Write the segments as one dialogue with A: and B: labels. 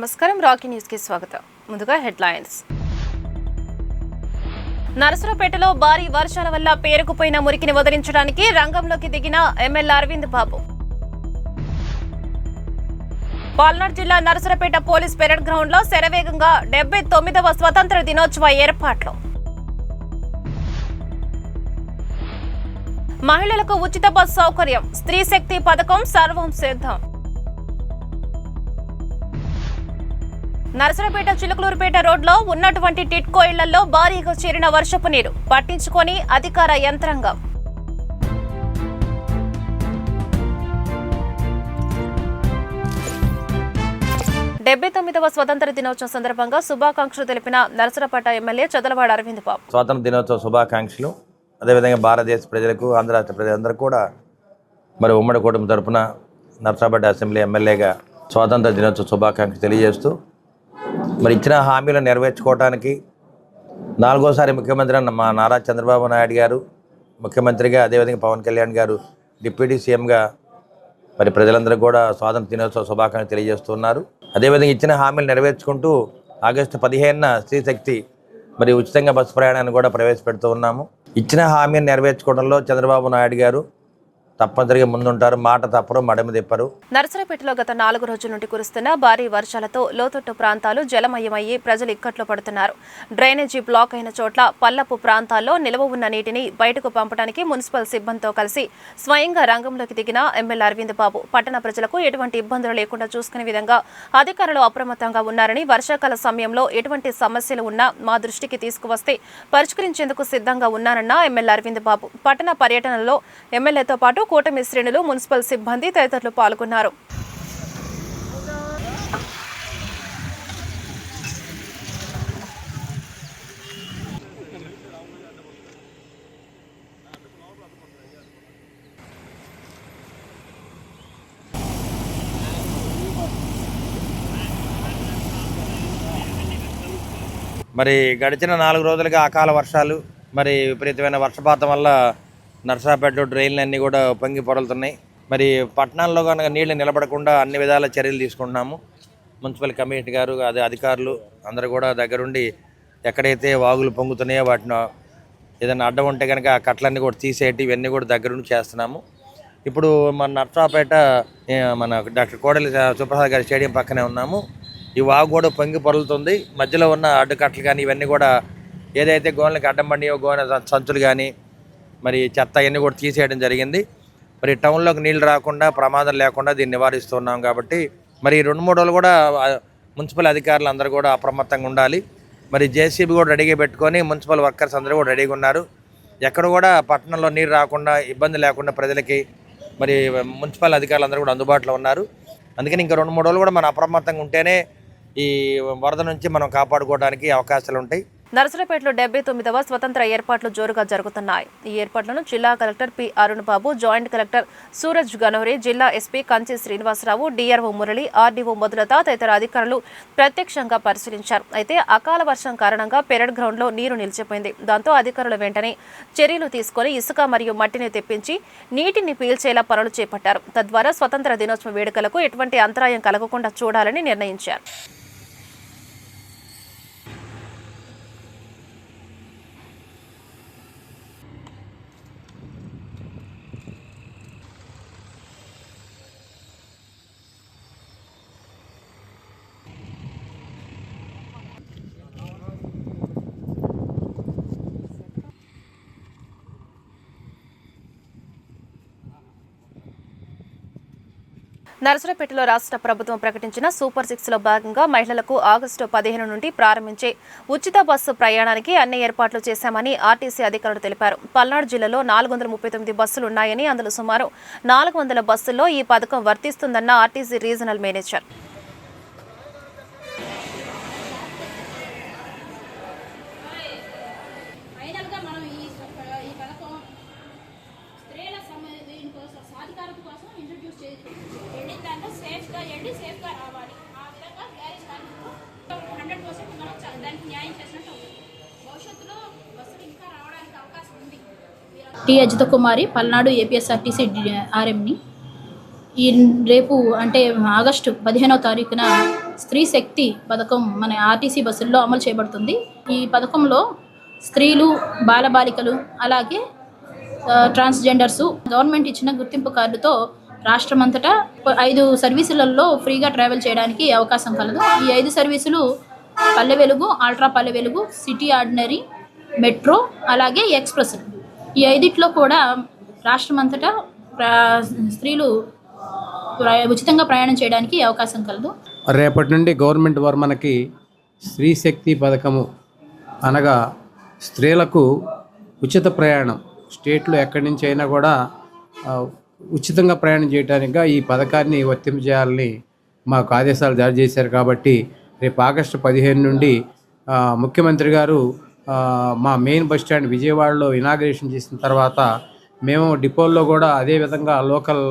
A: నమస్కారం Rocky news కి స్వాగతం. ముందుగా హెడ్లైన్స్. నరసరావుపేటలో భారీ వర్షాల వల్ల పేరుకుపోయిన మురికిని వదిలించడానికి రంగంలోకి దిగిన ఎమ్మెల్యే అరవింద్ బాబు. పల్నాడు జిల్లా నరసరావుపేట పోలీస్ పెరేడ్ గ్రౌండ్ లో శరవేగంగా 79వ స్వతంత్ర దినోత్సవ ఏర్పాట్లు. మహిళలకు ఉచిత బస్ సౌకర్యం, స్త్రీ శక్తి పథకం సర్వం సిద్ధం. నరసరావుపేట చిలుకలూరుపేట రోడ్లో ఉన్నటువంటి టిట్కో ఇళ్లలో భారీగా చేరిన వర్షపు నీరు పట్టించుకొని అధికార యంత్రాంగం. డెబ్బై 79వ స్వతంత్ర దినోత్సవం సందర్భంగా శుభాకాంక్షలు తెలిపిన నరసరావుపేట ఎమ్మెల్యే చదలవాడ అరవింద్ బాబు.
B: స్వాతంత్ర దినోత్సవ శుభాకాంక్షలు. అదేవిధంగా భారతదేశ ప్రజలకు, ఆంధ్ర రాష్ట్ర ప్రజలందరూ కూడా మరి ఉమ్మడి కూటమి తరఫున నరసరావుపేట అసెంబ్లీ ఎమ్మెల్యేగా స్వాతంత్ర దినోత్సవ శుభాకాంక్షలు తెలియజేస్తూ మరి ఇచ్చిన హామీలను నెరవేర్చుకోవడానికి 4వ ముఖ్యమంత్రి అన్న మా నారా చంద్రబాబు నాయుడు గారు ముఖ్యమంత్రిగా, అదేవిధంగా పవన్ కళ్యాణ్ గారు డిప్యూటీ సీఎంగా మరి ప్రజలందరూ కూడా స్వాతంత్ర దినోత్సవ శుభాకాంక్షలు తెలియజేస్తున్నారు. అదేవిధంగా ఇచ్చిన హామీలు నెరవేర్చుకుంటూ ఆగస్టు 15న స్త్రీశక్తి మరి ఉచితంగా బస్సు ప్రయాణాన్ని కూడా ప్రవేశపెడుతూ ఉన్నాము. ఇచ్చిన హామీని నెరవేర్చుకోవడంలో చంద్రబాబు నాయుడు గారు తప్పనిసరిగా ముందుంటారు, మాట తప్పరు, మడమ తిప్పరు.
A: నరసరావుపేటలో గత 4 రోజుల నుండి కురుస్తున్న భారీ వర్షాలతో లోతట్టు ప్రాంతాలు జలమయమయ్యి ప్రజలు ఇక్కట్లు పడుతున్నారు. డ్రైనేజీ బ్లాక్ అయిన చోట్ల పల్లపు ప్రాంతాల్లో నిల్వ ఉన్న నీటిని బయటకు పంపడానికి మున్సిపల్ సిబ్బందితో కలిసి స్వయంగా రంగంలోకి దిగిన ఎమ్మెల్యే అరవింద్ బాబు పట్టణ ప్రజలకు ఎటువంటి ఇబ్బందులు లేకుండా చూసుకునే విధంగా అధికారులు అప్రమత్తంగా ఉన్నారని, వర్షాకాల సమయంలో ఎటువంటి సమస్యలు ఉన్నా మా దృష్టికి తీసుకువస్తే పరిష్కరించేందుకు సిద్ధంగా ఉన్నారన్న ఎమ్మెల్యే అరవింద్ బాబు. పట్టణ పర్యటనలో ఎమ్మెల్యేతో పాటు కూటమి శ్రేణులు, మున్సిపల్ సిబ్బంది తదితరులు పాల్గొన్నారు.
B: మరి గడిచిన 4 రోజులుగా అకాల వర్షాలు, మరి విపరీతమైన వర్షపాతం వల్ల నరసరావుపేటలో డ్రైన్లన్నీ కూడా పొంగి పొరలుతున్నాయి. మరి పట్టణాల్లో కనుక నీళ్లు నిలబడకుండా అన్ని విధాల చర్యలు తీసుకుంటున్నాము. మున్సిపల్ కమిషనర్ గారు, అదే అధికారులు అందరూ కూడా దగ్గరుండి ఎక్కడైతే వాగులు పొంగుతున్నాయో వాటిని ఏదైనా అడ్డం ఉంటే కనుక ఆ కట్టలన్నీ కూడా తీసేటి ఇవన్నీ కూడా దగ్గరుండి చేస్తున్నాము. ఇప్పుడు మన నరసరావుపేట మన డాక్టర్ కోడలి సుప్రసాద్ గారి స్టేడియం పక్కనే ఉన్నాము. ఈ వాగు కూడా పొంగి పొరలుతుంది. మధ్యలో ఉన్న అడ్డుకట్టలు కానీ ఇవన్నీ కూడా ఏదైతే గోనెలకు అడ్డం పడినాయో గోనె సంచులు కానీ మరి చెత్త అవన్నీ కూడా తీసేయడం జరిగింది. మరి టౌన్లోకి నీళ్ళు రాకుండా, ప్రమాదం లేకుండా దీన్ని నివారిస్తున్నాం. కాబట్టి మరి 2-3 రోజులు కూడా మున్సిపల్ అధికారులు అందరూ కూడా అప్రమత్తంగా ఉండాలి. మరి జేసీబీ కూడా రెడీగా పెట్టుకొని మున్సిపల్ వర్కర్స్ అందరూ కూడా రెడీగా ఉన్నారు. ఎక్కడ కూడా పట్టణంలో నీరు రాకుండా, ఇబ్బంది లేకుండా ప్రజలకి మరి మున్సిపల్ అధికారులు అందరూ కూడా అందుబాటులో ఉన్నారు. అందుకని ఇంకా 2-3 రోజులు కూడా మనం అప్రమత్తంగా ఉంటేనే ఈ వరద నుంచి మనం కాపాడుకోవడానికి అవకాశాలు ఉంటాయి.
A: నరసరావుపేటలో 79వ స్వతంత్ర ఏర్పాట్లు జోరుగా జరుగుతున్నాయి. ఈ ఏర్పాట్లను జిల్లా collector P Arun Babu, joint collector Suraj Ganore, జిల్లా SP Kanchi Srinivasarao, DRO Murali, RDO మొదలత తదితర అధికారులు ప్రత్యక్షంగా పరిశీలించారు. అయితే అకాల వర్షం కారణంగా పెరేడ్ గ్రౌండ్ లో నీరు నిలిచిపోయింది. దాంతో అధికారులు వెంటనే చర్యలు తీసుకుని ఇసుక మరియు మట్టిని తెప్పించి నీటిని పీల్చేలా పనులు చేపట్టారు. తద్వారా స్వతంత్ర దినోత్సవ వేడుకలకు ఎటువంటి అంతరాయం కలగకుండా చూడాలని నిర్ణయించారు. నరసరావుపేటలో రాష్ట్ర ప్రభుత్వం ప్రకటించిన సూపర్ 6లో భాగంగా మహిళలకు ఆగస్టు 15 నుండి ప్రారంభించే ఉచిత బస్సు ప్రయాణానికి అన్ని ఏర్పాట్లు చేశామని ఆర్టీసీ అధికారులు తెలిపారు. పల్నాడు జిల్లాలో 439 బస్సులు ఉన్నాయని, అందులో సుమారు 400 బస్సుల్లో ఈ పథకం వర్తిస్తుందన్న RTC regional manager.
C: T Ajitha Kumari, Palnadu APSRTC ఆర్ఎంని. ఈ రేపు అంటే ఆగస్టు 15వ తారీఖున స్త్రీ శక్తి పథకం మన ఆర్టీసీ బస్సుల్లో అమలు చేయబడుతుంది. ఈ పథకంలో స్త్రీలు, బాలబాలికలు అలాగే ట్రాన్స్జెండర్సు గవర్నమెంట్ ఇచ్చిన గుర్తింపు కార్డుతో రాష్ట్రమంతటా 5 సర్వీసులలో ఫ్రీగా ట్రావెల్ చేయడానికి అవకాశం కలదు. ఈ 5 సర్వీసులు Palle Velugu, ultra Palle Velugu, city ordinary, metro అలాగే ఎక్స్ప్రెస్. ఈ 5 కూడా రాష్ట్రమంతటా స్త్రీలు ఉచితంగా ప్రయాణం చేయడానికి అవకాశం కలదు.
D: రేపటి నుండి గవర్నమెంట్ వారు మనకి స్త్రీ శక్తి పథకము అనగా స్త్రీలకు ఉచిత ప్రయాణం స్టేట్లో ఎక్కడి నుంచి అయినా కూడా ఉచితంగా ప్రయాణం చేయడానికి ఈ పథకాన్ని వర్తింపజేయాలని మాకు ఆదేశాలు జారీ చేశారు. కాబట్టి రేపు ఆగస్టు 15 నుండి ముఖ్యమంత్రి గారు మా మెయిన్ బస్ స్టాండ్ విజయవాడలో ఇనాగ్రేషన్ చేసిన తర్వాత మేము డిపోల్లో కూడా అదే విధంగా లోకల్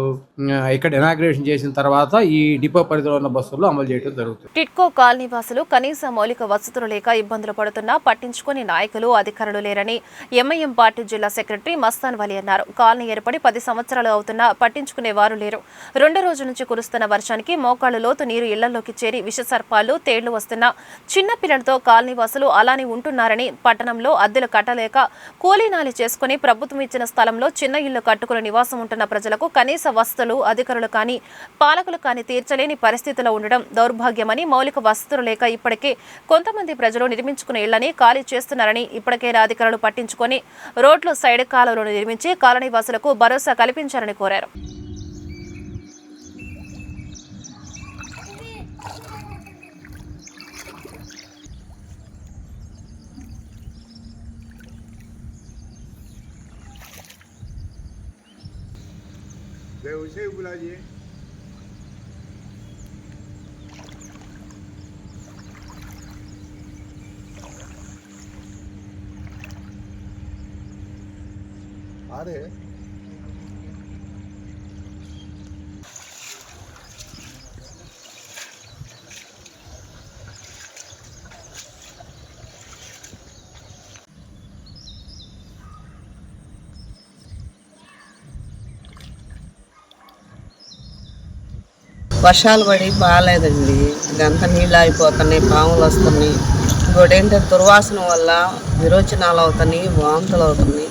D: ఇక్కడ ఇనాగ్రేషన్ చేసిన తర్వాత ఈ డిపో పరిధిలో ఉన్న బస్సుల్లో అమలు చేయడం జరుగుతుంది.
A: టిట్కో కాలనీ వాసులు కనీస మౌలిక వసతులు లేక ఇబ్బందులు పడుతున్నా పట్టించుకుని నాయకులు, అధికారులు లేరని ఎంఐఎం పార్టీ జిల్లా సెక్రటరీ మస్తాన్ వలి అన్నారు. కాలనీ ఏర్పడి 10 సంవత్సరాలు అవుతున్నా పట్టించుకునే వారు లేరు. 2 రోజుల నుంచి కురుస్తున్న వర్షానికి మోకాళ్ల లోతు నీరు ఇళ్లలోకి చేరి విషసర్పాలు, తేళ్లు వస్తున్నా చిన్న పిల్లలతో కాలనీ వాసులు అలానే ఉంటున్నారని, పట్టణంలో అద్దెలు కట్టలేక కూలీనాలి చేసుకుని ప్రభుత్వం ఇచ్చిన స్థలంలో చిన్న ఇళ్లు కట్టుకుని నివాసం ఉంటున్న ప్రజలకు కనీస వసతులు అధికారులు కానీ పాలకులు కానీ తీర్చలేని పరిస్థితిలో ఉండడం దౌర్భాగ్యమని, మౌలిక వసతులు లేక ఇప్పటికే కొంతమంది ప్రజలు నిర్మించుకున్న ఇళ్లని ఖాళీ చేస్తున్నారని, ఇప్పటికైనా అధికారులు పట్టించుకొని రోడ్లు సైడ్ కాలువలను నిర్మించి కాలనీ వాసులకు భరోసా కల్పించారని కోరారు.
E: उसे बुलाइए। अरे
F: వర్షాలు పడి బాగాలేదండి. ఇదంతా నీళ్ళు అయిపోతున్నాయి, పాములు వస్తున్నాయి. ఇంకోటి ఏంటంటే దుర్వాసన వల్ల విరోచనాలు అవుతున్నాయి, వాంతులు అవుతున్నాయి.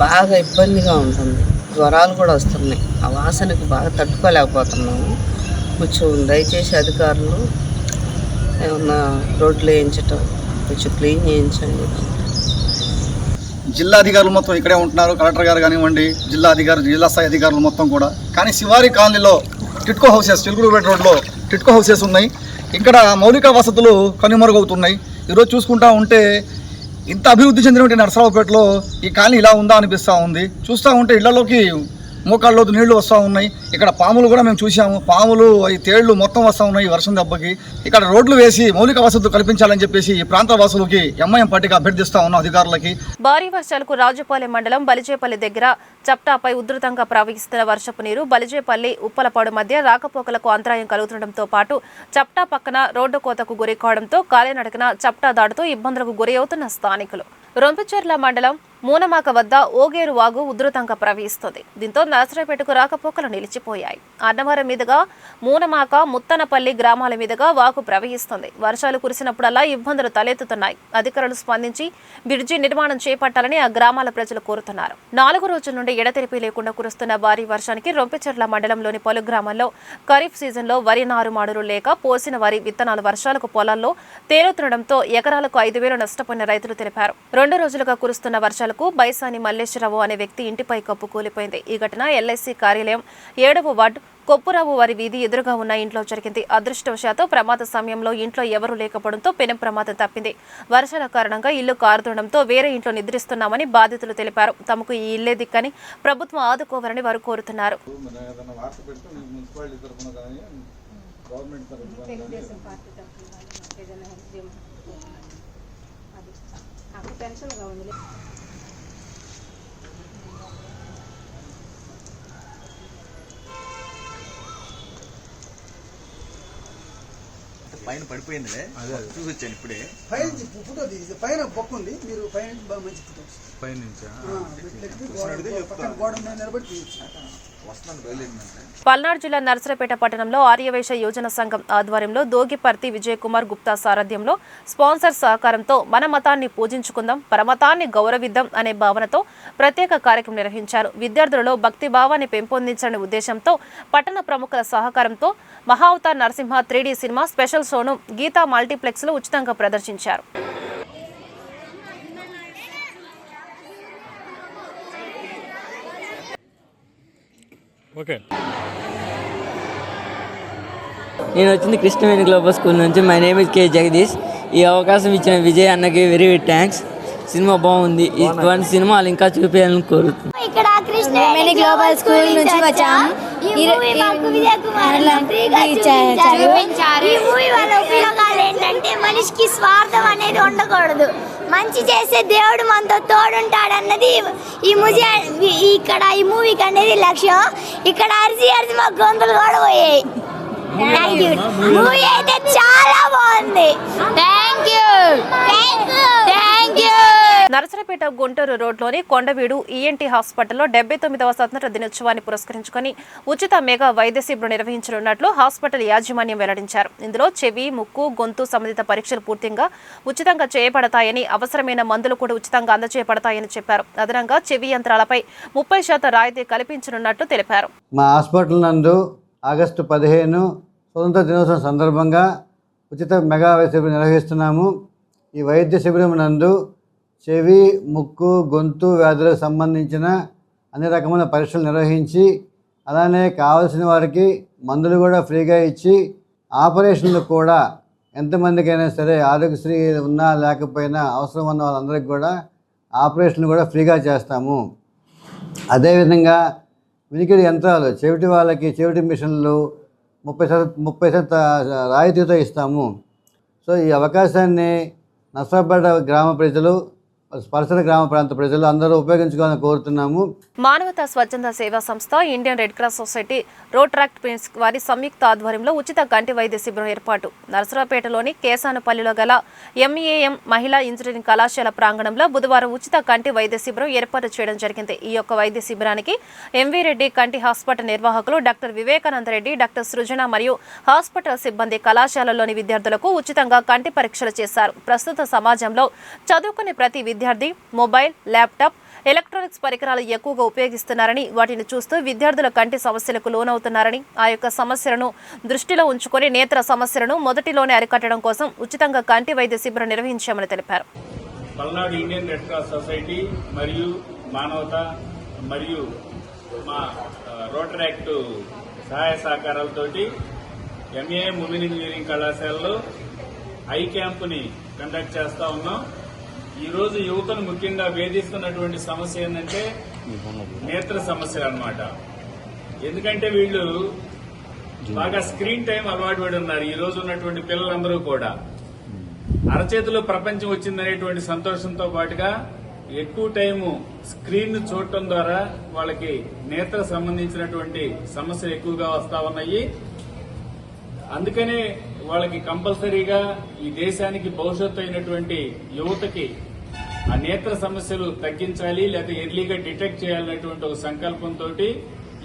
F: బాగా ఇబ్బందిగా ఉంటుంది. జ్వరాలు కూడా వస్తున్నాయి. ఆ వాసనకి బాగా తట్టుకోలేకపోతున్నాము. కొంచెం దయచేసి అధికారులు ఏమన్నా రోడ్లు వేయించటం, కొంచెం క్లీన్ చేయించండి.
G: జిల్లా అధికారులు మొత్తం ఇక్కడే ఉంటున్నారు. కలెక్టర్ గారు కానివ్వండి, జిల్లా స్థాయి అధికారులు మొత్తం కూడా. కానీ శివారి కాలనీలో టిట్కో హౌసెస్, చిలుకూరుపేట రోడ్లో టిట్కో హౌసెస్ ఉన్నాయి. ఇక్కడ మౌలిక వసతులు కనుమరుగవుతున్నాయి. ఈరోజు చూసుకుంటా ఉంటే ఇంత అభివృద్ధి చెందినటువంటి నరసరావుపేటలో ఈ కాలనీ ఇలా ఉందా అనిపిస్తూ ఉంది. చూస్తూ ఉంటే ఇళ్లలోకి మోకాళ్ళలోతు నీళ్లు వస్తూ ఉన్నాయి. ఇక్కడ పాములు కూడా మేము చూసాము. పాములు, ఈ తేళ్లు మొత్తం వస్తూ ఉన్నాయి వర్షం దెబ్బకి. ఇక్కడ రోడ్లు వేసి మౌలిక వసతులు కల్పించాలని చెప్పేసి ఈ ప్రాంత వాసులకి ఎంఐఎం పార్టీకి అభ్యర్థిస్తా ఉన్నాం అధికారులకి.
A: భారీ వర్షాలకు రాజుపాలెం మండలం బలిజేపల్లి దగ్గర చప్టాపై ఉధృతంగా ప్రవహిస్తున్న వర్షపు నీరు బలిజేపల్లి, ఉప్పలపాడు మధ్య రాకపోకలకు అంతరాయం కలుగుతుండటంతో పాటు చప్టా పక్కన రోడ్డు కోతకు గురి కావడంతో కాలినడకన చప్టా దాటుతూ ఇబ్బందులకు గురి అవుతున్న స్థానికులు. రొంపిచెర్ల మండలం మూనమాక వద్ద ఓగేరు వాగు ఉధృతంగా ప్రవహిస్తుంది. దీంతో నరసరావుపేటకు రాకపోకలు నిలిచిపోయాయి. అన్నవరం మీదుగా మూనమాక, ముత్తనపల్లి గ్రామాల మీదుగా వాగు ప్రవహిస్తుంది. వర్షాలు కురిసినప్పుడల్లా ఇబ్బందులు తలెత్తుతున్నాయి. అధికారులు స్పందించి బ్రిడ్జి నిర్మాణం చేపట్టాలని ఆ గ్రామాల ప్రజలు కోరుతున్నారు. 4 రోజుల నుండి ఎడతెరిపి లేకుండా కురుస్తున్న భారీ వర్షానికి రొంపిచెర్ల మండలంలోని పలు గ్రామాల్లో ఖరీఫ్ సీజన్లో వరి నారుమాడులు లేక పోసిన వరి విత్తనాలు వర్షాలకు పొలాల్లో తేలుతుండటంతో ఎకరాలకు 5,000 నష్టపోయిన రైతులు తెలిపారు. 2 రోజులుగా కురుస్తున్న వర్షాలు బైసాని మల్లేశ్వరరావు అనే వ్యక్తి ఇంటిపై కప్పు కూలిపోయింది. ఈ ఘటన ఎల్ఐసి కార్యాలయం 7వ వార్డు కొప్పురావు వారి వీధి ఎదురుగా ఉన్న ఇంట్లో జరిగింది. అదృష్టవశాత్తు ప్రమాద సమయంలో ఇంట్లో ఎవరూ లేకపోవడంతో పెను ప్రమాదం తప్పింది. వర్షాల కారణంగా ఇల్లు కారుతుండటంతో వేరే ఇంట్లో నిద్రిస్తున్నామని బాధితులు తెలిపారు. తమకు ఈ ఇల్లే దిక్కని ప్రభుత్వం ఆదుకోవాలని వారు కోరుతున్నారు.
H: పైన పడిపోయిందిలే, చూసి వచ్చాను ఇప్పుడే.
I: ఫోటో తీసి పైన బొక్క ఉంది, మీరు పైన బాగా మంచి ఫోటో
H: పైన నుంచి
I: గోడ మీద నిలబడి తీయచ్చు.
H: వస్తున్నాను బయలుదేరిందంటే
A: పల్నాడు జిల్లా నర్సరావుపేట పట్టణంలో ఆర్యవైశ్య యోజన సంఘం ఆధ్వర్యంలో దోగిపర్తి విజయ్ కుమార్ గుప్తా సారథ్యంలో స్పాన్సర్ సహకారంతో మన మతాన్ని పూజించుకుందాం పరమతాన్ని గౌరవిద్దాం అనే భావనతో ప్రత్యేక కార్యక్రమం నిర్వహించారు. విద్యార్థులలో భక్తి భావాన్ని పెంపొందించాలనే ఉద్దేశంతో పట్టణ ప్రముఖుల సహకారంతో Mahavatar Narasimha 3D cinema special షోను గీతా మల్టీప్లెక్స్ లో ఉచితంగా ప్రదర్శించారు.
J: నేను వచ్చింది కృష్ణవేణి గ్లోబల్ స్కూల్ నుంచి. My name is K Jagadish. ఈ అవకాశం ఇచ్చిన విజయ్ అన్నకి వెరీ థ్యాంక్స్. సినిమా బాగుంది. ఇటువంటి సినిమాలు ఇంకా చూపించాలని కోరుతున్నాను.
K: ఇక్కడ కృష్ణవేణి గ్లోబల్ స్కూల్ నుంచి వచ్చాము. ఈ మూవీ వల్ల ఉపయోగాలు ఏంటంటే మనిషికి స్వార్థం అనేది ఉండకూడదు. మంచి చేసే దేవుడు మనతో తోడుంటాడన్నది ఇక్కడ ఈ మూవీకి అనేది లక్ష్యం. ఇక్కడ అరిసి మా గొంతులు కూడా పోయాయి. మూవీ అయితే చాలా బాగుంది.
A: నరసరావుపేట గుంటూరు రోడ్లోని కొండవీడు ఈఎన్టీ హాస్పిటల్లో 79వ స్వతంత్ర దినోత్సవాన్ని పురస్కరించుకొని ఉచిత మెగా వైద్య శిబిరం నిర్వహించనున్నట్లు హాస్పిటల్ యాజమాన్యం వెల్లడించారు. ఇందులో చెవి, ముక్కు, గొంతు సంబంధిత పరీక్షలు పూర్తిగా ఉచితంగా చేయబడతాయని, అవసరమైన మందులు కూడా ఉచితంగా అందజేయబడతాయని చెప్పారు. అదనంగా చెవి యంత్రాలపై 30% రాయితీ కల్పించనున్నట్లు తెలిపారు.
L: మా హాస్పిటల్ నందు ఆగస్టు 15 స్వతంత్ర దినోత్సవం సందర్భంగా ఉచిత మెగా వైద్య శిబిరం నిర్వహిస్తున్నాము. ఈ వైద్య శిబిరం నందు చెవి, ముక్కు, గొంతు వ్యాధులకు సంబంధించిన అన్ని రకమైన పరీక్షలు నిర్వహించి, అలానే కావాల్సిన వారికి మందులు కూడా ఫ్రీగా ఇచ్చి, ఆపరేషన్లు కూడా ఎంతమందికైనా సరే ఆరోగ్యశ్రీ ఉన్నా లేకపోయినా అవసరం ఉన్న వాళ్ళందరికీ కూడా ఆపరేషన్లు కూడా ఫ్రీగా చేస్తాము. అదేవిధంగా వినికిడి యంత్రాలు, చెవిటి వాళ్ళకి చెవిటి మిషన్లు 30% రాయితీతో ఇస్తాము. సో ఈ అవకాశాన్ని నర్సరావుపేట గ్రామ ప్రజలు, పరిసర గ్రామ ప్రాంత ప్రజలు అందరూ ఉపయోగించుకోవాలని కోరుతున్నాము.
A: మానవతా స్వచ్ఛంద సేవా సంస్థ, Indian red cross society, Rotaract prince వారి సంయుక్త ఆధ్వర్యంలో ఉచిత కంటి వైద్య శిబిరం ఏర్పాటు. నర్సరావుపేటలోని కేసానపల్లిలో గల ఎంఏఎం మహిళా ఇంజనీరింగ్ కళాశాల ప్రాంగణంలో బుధవారం ఉచిత కంటి వైద్య శిబిరం ఏర్పాటు చేయడం జరిగింది. ఈ యొక్క వైద్య శిబిరానికి ఎంవి రెడ్డి కంటి హాస్పిటల్ నిర్వాహకులు డాక్టర్ వివేకానంద రెడ్డి, డాక్టర్ సృజన మరియు హాస్పిటల్ సిబ్బంది కళాశాలలోని విద్యార్థులకు ఉచితంగా కంటి పరీక్షలు చేశారు. ప్రస్తుత సమాజంలో చదువుకునే ప్రతి విద్యార్థి మొబైల్, ల్యాప్టాప్, ఎలక్ట్రానిక్స్ పరికరాలు ఎక్కువగా ఉపయోగిస్తున్నారని, వాటిని చూస్తూ విద్యార్థుల కంటి సమస్యలకు లోనవుతున్నారని, ఆ యొక్క సమస్యలను దృష్టిలో ఉంచుకొని నేత్ర సమస్యలను మొదటిలోనే అరికట్టడం కోసం ఉచితంగా కంటి వైద్య శిబిరం నిర్వహించామని తెలిపారు.
M: Palnadu Indian red cross society మరియు మానవత మరియు మా రోటరాక్ట్ సహాయ సహకారాలతోటి ఎంఏఎం ఉమెన్ ఇంజనీరింగ్ కళాశాలలో ఐ క్యాంపుని కండక్ట్ చేస్తా ఉన్నాం. ఈ రోజు యువతను ముఖ్యంగా వేధిస్తున్నటువంటి సమస్య ఏంటంటే నేత్ర సమస్యలు అన్నమాట. ఎందుకంటే వీళ్ళు బాగా స్క్రీన్ టైం అలవాటు పడి ఉన్నారు. ఈ రోజు ఉన్నటువంటి పిల్లలందరూ కూడా అరచేతిలో ప్రపంచం వచ్చిందనేటువంటి సంతోషంతో పాటుగా ఎక్కువ టైము స్క్రీన్ చూడటం ద్వారా వాళ్ళకి నేత్ర సంబంధించినటువంటి సమస్యలు ఎక్కువగా వస్తా ఉన్నాయి. అందుకనే వాళ్ళకి కంపల్సరీగా ఈ దేశానికి భవిష్యత్తు అయినటువంటి యువతకి ఆ నేత్ర సమస్యలు తగ్గించాలి, లేదా ఎర్లీగా డిటెక్ట్ చేయాలనేటువంటి ఒక సంకల్పంతో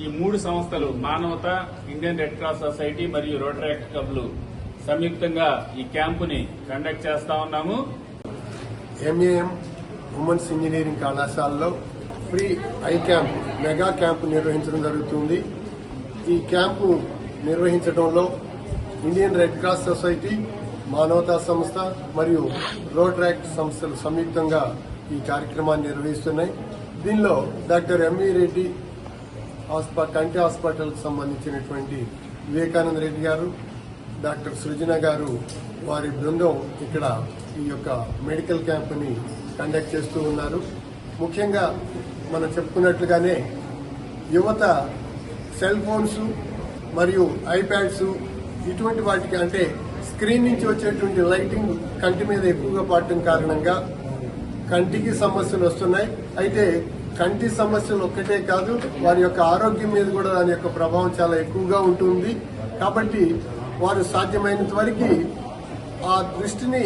M: ఈ 3 సంస్థలు మానవత, ఇండియన్ రెడ్ క్రాస్ సొసైటీ మరియు రోటరాక్ట్ క్లబ్లు సంయుక్తంగా ఈ క్యాంపుని కండక్ట్ చేస్తా ఉన్నాము.
E: ఎంఏఎం ఉమెన్స్ ఇంజనీరింగ్ కళాశాలలో free I camp, mega camp నిర్వహించడం జరుగుతుంది. ఈ క్యాంపు నిర్వహించడంలో ఇండియన్ రెడ్ క్రాస్ సొసైటీ, మానవతా సంస్థ మరియు రోటరాక్ట్ సంస్థలు సంయుక్తంగా ఈ కార్యక్రమాన్ని నిర్వహిస్తున్నాయి. దీనిలో డాక్టర్ ఎంవి రెడ్డి కంటి హాస్పిటల్కి సంబంధించినటువంటి వివేకానంద రెడ్డి గారు, డాక్టర్ సృజన గారు, వారి బృందం ఇక్కడ ఈ యొక్క మెడికల్ క్యాంపుని కండక్ట్ చేస్తూ ఉన్నారు. ముఖ్యంగా మనం చెప్పుకున్నట్లుగానే యువత సెల్ ఫోన్స్ మరియు ఐప్యాడ్స్ ఇటువంటి వాటికి, అంటే స్క్రీన్ నుంచి వచ్చేటువంటి లైటింగ్ కంటి మీద ఎక్కువగా పడటం కారణంగా కంటికి సమస్యలు వస్తున్నాయి. అయితే కంటి సమస్యలు ఒక్కటే కాదు, వారి యొక్క ఆరోగ్యం మీద కూడా దాని యొక్క ప్రభావం చాలా ఎక్కువగా ఉంటుంది. కాబట్టి వారు సాధ్యమైనంత వరకు ఆ దృష్టిని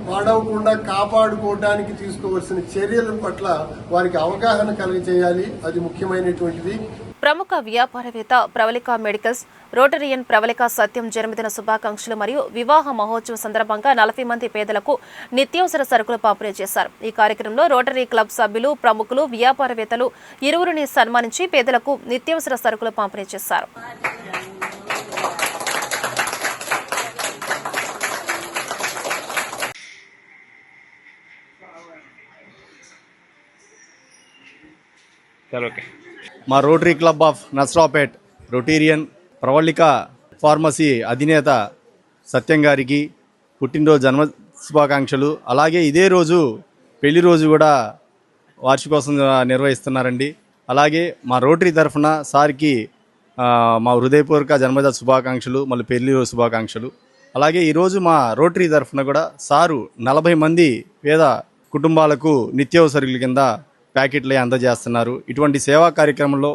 E: పాడవకుండా కాపాడుకోవడానికి తీసుకోవాల్సిన చర్యల పట్ల వారికి అవగాహన కలిగజేయాలి. అది ముఖ్యమైనటువంటిది.
A: ప్రముఖ వ్యాపారవేత్త ప్రవళిక మెడికల్స్ రోటరియన్ ప్రవళిక సత్యం జన్మదిన శుభాకాంక్షలు మరియు వివాహ మహోత్సవం సందర్భంగా 40 మంది పేదలకు నిత్యావసర సరుకులు పంపిణీ చేశారు. ఈ కార్యక్రమంలో రోటరీ క్లబ్ సభ్యులు, ప్రముఖులు, వ్యాపారవేత్తలు ఇరువురిని సన్మానించి పేదలకు నిత్యావసర సరుకులు పంపిణీ చేశారు.
N: మా Rotary Club of Narasaraopet Rotarian Pravalika pharmacy అధినేత సత్యం గారికి పుట్టినరోజు జన్మ శుభాకాంక్షలు. అలాగే ఇదే రోజు పెళ్లి రోజు కూడా వార్షికోత్సవం నిర్వహిస్తున్నారండి. అలాగే మా రోటరీ తరఫున సార్కి మా హృదయపూర్వక జన్మదిన శుభాకాంక్షలు, మళ్ళీ పెళ్లి రోజు శుభాకాంక్షలు. అలాగే ఈరోజు మా రోటరీ తరఫున కూడా సారు 40 మంది పేద కుటుంబాలకు నిత్యావసరుల కింద ప్యాకెట్లు అందజేస్తున్నారు. ఇటువంటి సేవా కార్యక్రమంలో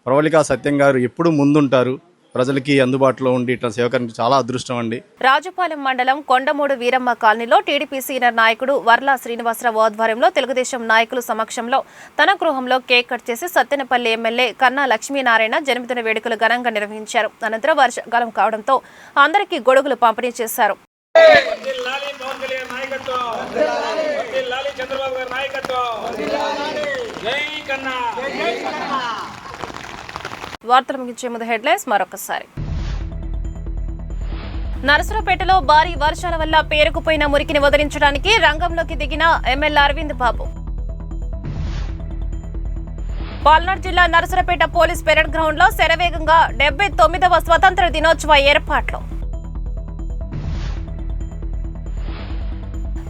N: ప్రవళిక సత్యం గారు ఎప్పుడు ముందుంటారు. ప్రజలకి అందుబాటులో ఉండి ఇట్లా సేవకరించి చాలా అదృష్టం అండి.
A: రాజుపాలెం మండలం కొండమూడు వీరమ్మ కాలనీలో టీడీపీ సీనియర్ నాయకుడు వర్ల శ్రీనివాసరావు ఆధ్వర్యంలో తెలుగుదేశం నాయకుల సమక్షంలో తన గృహంలో కేక్ కట్ చేసి సత్తెనపల్లి ఎమ్మెల్యే కన్నా లక్ష్మీనారాయణ జన్మదిన వేడుకలు ఘనంగా నిర్వహించారు. అనంతరం వర్షాకాలం కావడంతో అందరికీ గొడుగులు పంపిణీ చేశారు. వార్తలు ముగించే ముందు హెడ్లైన్స్ మరొకసారి. నరసరావుపేటలో భారీ వర్షాల వల్ల పేరుకుపోయిన మురికిని వదిలించడానికి రంగంలోకి దిగిన ఎమ్మెల్యే అరవింద్ బాబు. పల్నాడు జిల్లా నరసరావుపేట పోలీస్ పెరేడ్ గ్రౌండ్ లో శరవేగంగా 79వ స్వతంత్ర దినోత్సవ ఏర్పాట్లు.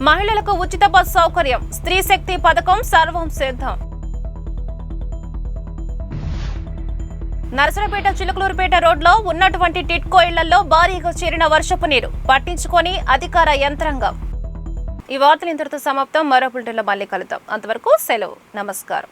A: మహిళలకు ఉచిత బస్ సౌకర్యం, స్త్రీ శక్తి పథకం సర్వం సిద్ధం. నరసరావుపేట చిలుకలూరుపేట రోడ్లో ఉన్నటువంటి టిట్కో ఇళ్లలో భారీగా చేరిన వర్షపు నీరు పట్టించుకొని అధికార యంత్రాంగం. ఈ వార్తలు ఇంతటితో సమాప్తం. మరో బులెటిన్లో మళ్ళీ కలుద్దాం. అంతవరకు సెలవు. నమస్కారం.